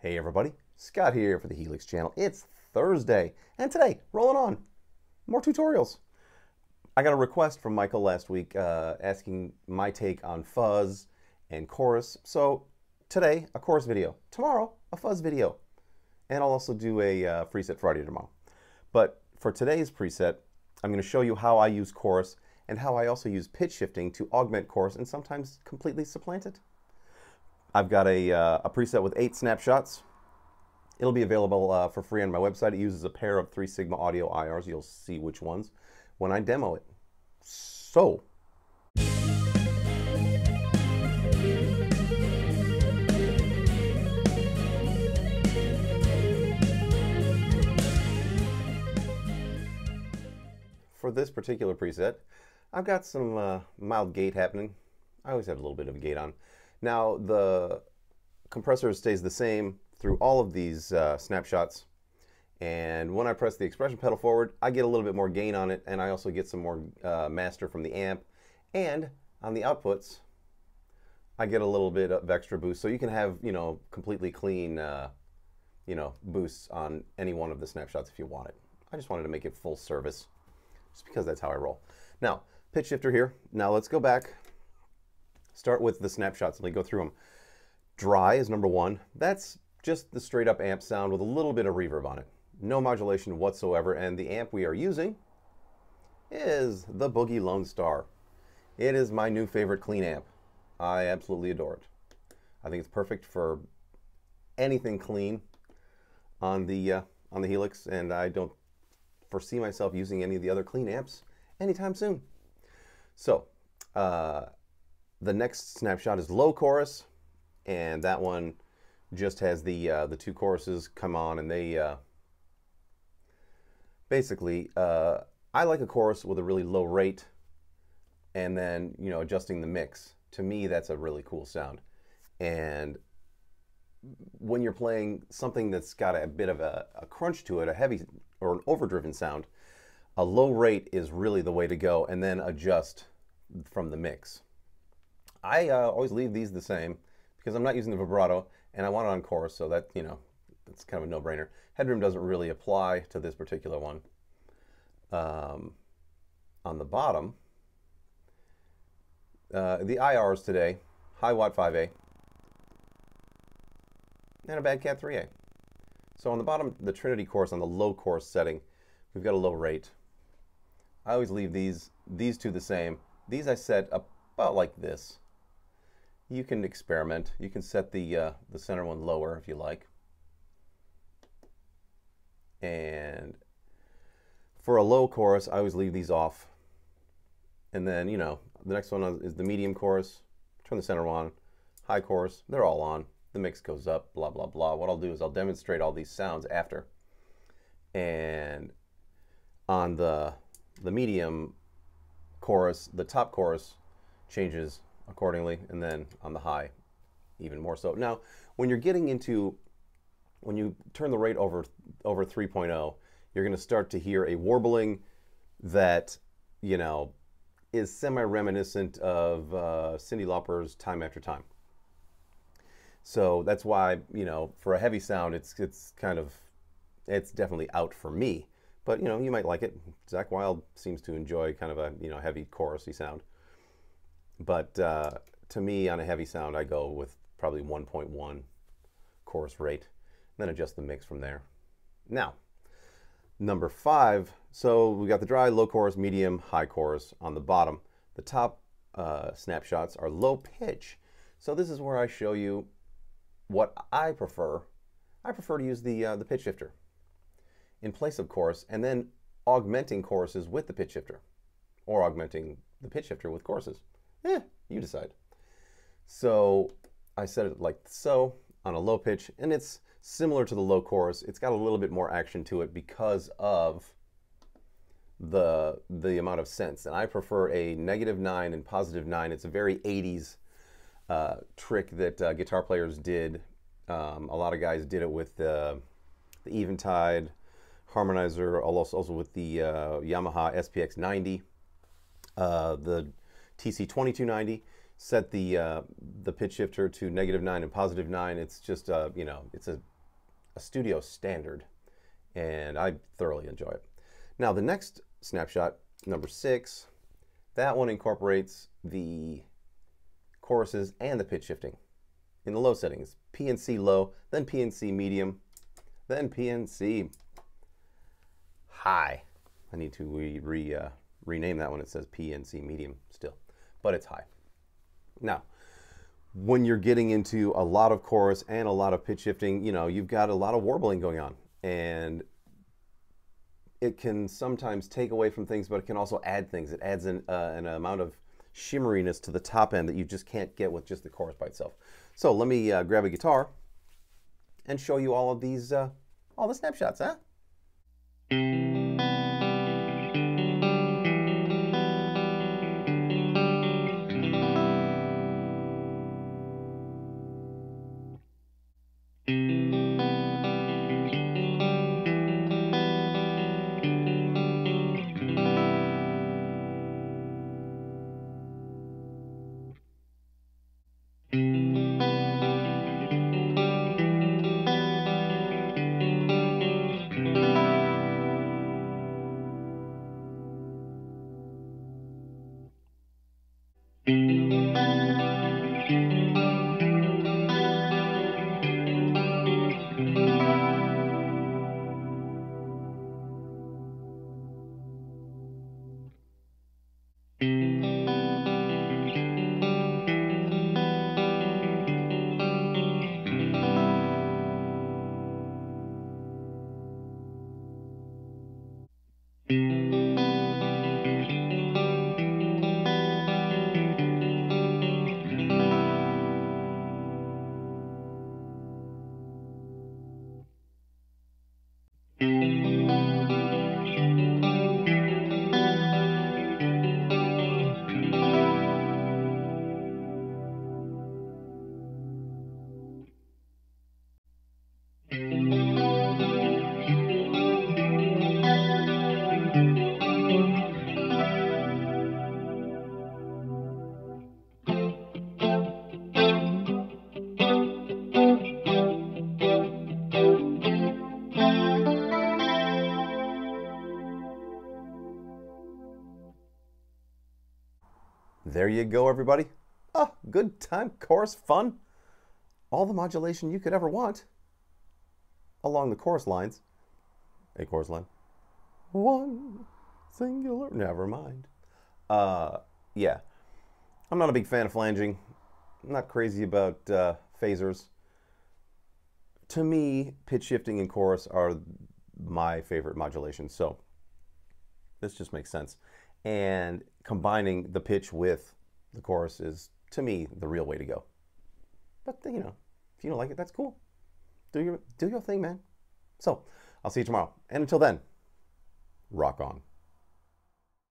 Hey everybody, Scott here for the Helix channel. It's Thursday, and today, rolling on, more tutorials. I got a request from Michael last week asking my take on fuzz and chorus. So today, a chorus video. Tomorrow, a fuzz video. And I'll also do a preset Friday tomorrow. But for today's preset, I'm going to show you how I use chorus and how I also use pitch shifting to augment chorus and sometimes completely supplant it. I've got a preset with 8 snapshots. It'll be available for free on my website. It uses a pair of 3 Sigma Audio IRs. You'll see which ones when I demo it. So, for this particular preset, I've got some mild gate happening. I always have a little bit of a gate on. Now, the compressor stays the same through all of these snapshots, and when I press the expression pedal forward, I get a little bit more gain on it, and I also get some more master from the amp, and on the outputs, I get a little bit of extra boost, so you can have, you know, completely clean, you know, boosts on any one of the snapshots if you want it. I just wanted to make it full service, just because that's how I roll. Now, pitch shifter here. Now let's go back. Start with the snapshots. Let me go through them. Dry is number 1. That's just the straight up amp sound with a little bit of reverb on it. No modulation whatsoever, and the amp we are using is the Boogie Lone Star. It is my new favorite clean amp. I absolutely adore it. I think it's perfect for anything clean on the Helix, and I don't foresee myself using any of the other clean amps anytime soon. So, the next snapshot is low chorus, and that one just has the 2 choruses come on, and they basically I like a chorus with a really low rate, and then, you know, adjusting the mix. To me, that's a really cool sound. And when you're playing something that's got a bit of a crunch to it, a heavy or an overdriven sound, a low rate is really the way to go, and then adjust from the mix. I always leave these the same because I'm not using the vibrato, and I want it on chorus, so that, you know, that's kind of a no-brainer. Headroom doesn't really apply to this particular one. On the bottom, the IRs today, high watt 5A, and a bad cat 3A. So on the bottom, the Trinity chorus on the low chorus setting, we've got a low rate. I always leave these 2 the same. These I set about like this. You can experiment. You can set the center one lower if you like. And for a low chorus, I always leave these off. And then, you know, the next one is the medium chorus. Turn the center on. High chorus, they're all on. The mix goes up, blah, blah, blah. What I'll do is I'll demonstrate all these sounds after. And on the medium chorus, the top chorus changes accordingly, and then on the high, even more so. Now, when you're getting into, when you turn the rate over 3.0, you're going to start to hear a warbling that, you know, is semi-reminiscent of Cyndi Lauper's Time After Time. So that's why, you know, for a heavy sound, it's kind of, it's definitely out for me. But, you know, you might like it. Zakk Wylde seems to enjoy kind of a, you know, heavy chorusy sound. But to me, on a heavy sound, I go with probably 1.1 chorus rate, then adjust the mix from there. Now, number 5, so we got the dry, low chorus, medium, high chorus on the bottom. The top snapshots are low pitch. So this is where I show you what I prefer. I prefer to use the pitch shifter in place of chorus, and then augmenting choruses with the pitch shifter, or augmenting the pitch shifter with choruses. You decide. So I set it like so on a low pitch, and it's similar to the low chorus. It's got a little bit more action to it because of the amount of sense. And I prefer a -9 and +9. It's a very 80s trick that guitar players did. A lot of guys did it with the Eventide harmonizer, also with the Yamaha SPX 90, the TC 2290. set the pitch shifter to -9 and +9. It's just you know, it's a studio standard, and I thoroughly enjoy it. Now the next snapshot, number 6, that one incorporates the choruses and the pitch shifting in the low settings. PNC low, then PNC medium, then PNC high. I need to rename that one. It says PNC medium still, but it's high. Now, when you're getting into a lot of chorus and a lot of pitch shifting, you know, you've got a lot of warbling going on, and it can sometimes take away from things, but it can also add things. It adds an amount of shimmeriness to the top end that you just can't get with just the chorus by itself. So let me grab a guitar and show you all of these, all the snapshots, huh? There you go, everybody. Oh, good time, chorus, fun. All the modulation you could ever want along the chorus lines. A chorus line. One singular. Never mind. Yeah. I'm not a big fan of flanging. I'm not crazy about phasers. To me, pitch shifting and chorus are my favorite modulation. So this just makes sense. And combining the pitch with the chorus is, to me, the real way to go. But, you know, if you don't like it, that's cool. Do your thing, man. So, I'll see you tomorrow. And until then, rock on.